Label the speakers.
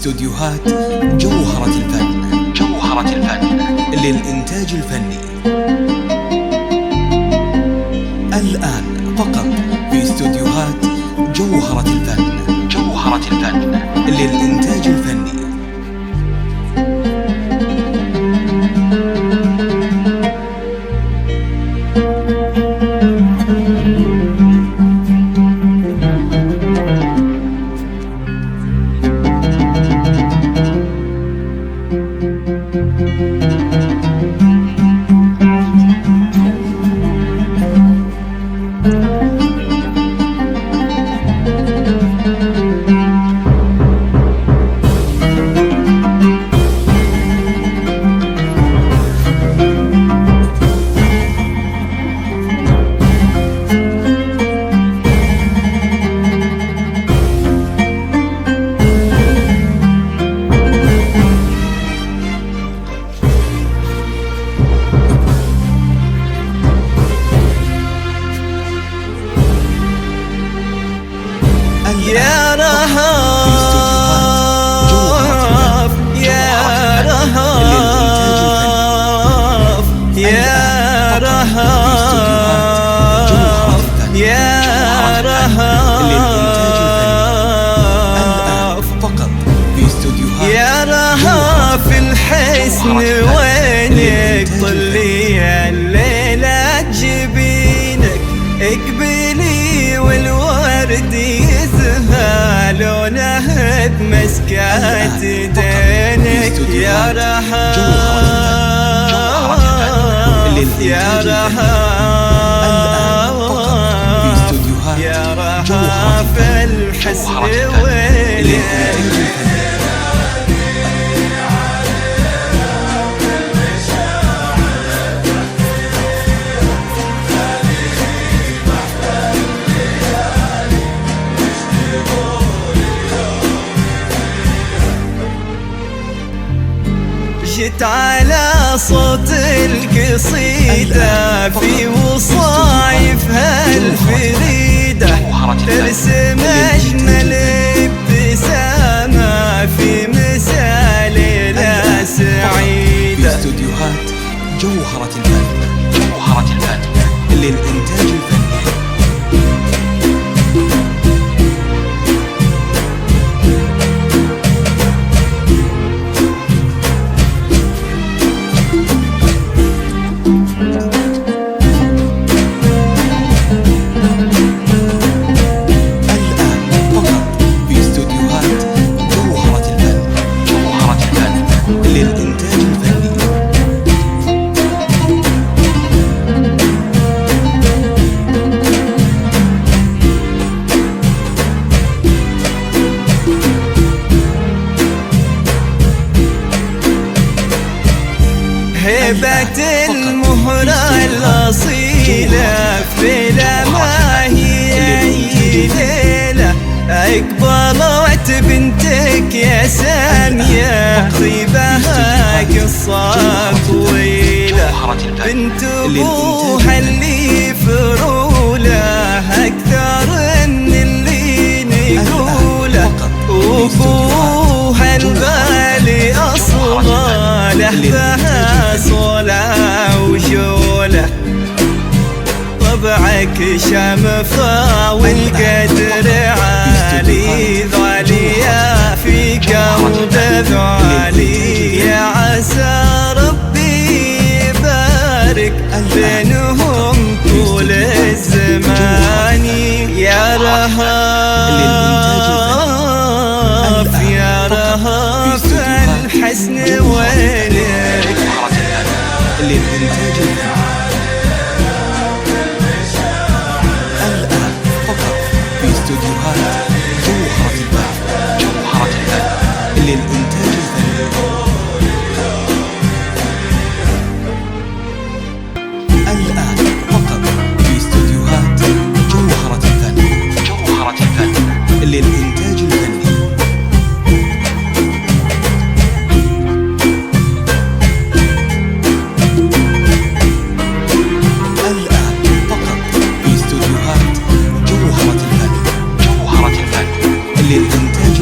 Speaker 1: استوديوهات جوهرة الفن. جوهرة الفن للإنتاج الفني. الآن فقط في استوديوهات جوهرة الفن. جوهرة الفن للإنتاج الفني.
Speaker 2: يا رهاف يا رهاف يا رهاف يا رهاف
Speaker 1: فقط في استوديوهات
Speaker 2: يا رهاف الحسن وينك طلي الليلة جبينك اقبلي والورد لونه بمسكات دينك يا رهاف يا رهاف يا رهاف الحسن وينك جيت على صوت القصيدة في وصايفها الفريدة ترسم أجمل ابتسامة في مساء ليلة سعيدة.
Speaker 1: في استوديوهات جوهرة الفن. جوهرة الفن للإنتاج الفني.
Speaker 2: هبة المهرة الأصيلة في ما هي ليلة أقبلت بنتك يا سامية طيبها قصة طويلة بنت أبوها اللي فرولة أكثر من اللي نقوله أبوها الغالي أصغى لهفها صولة وجولة طبعك شمفا والقدر عالي ذعليا في قلب ذعلي يا عسى ربي يبارك بينهم طول الزمان يا رهاف يا رهاف الحسن وينك
Speaker 1: للإنتاج الفني. الآن فقط في استوديوهات جوهرة الفن. جوهرة الفن للإنتاج الفني. الآن فقط في استوديوهات جوهرة الفن. جوهرة الفن للإنتاج الفني. للإنتاج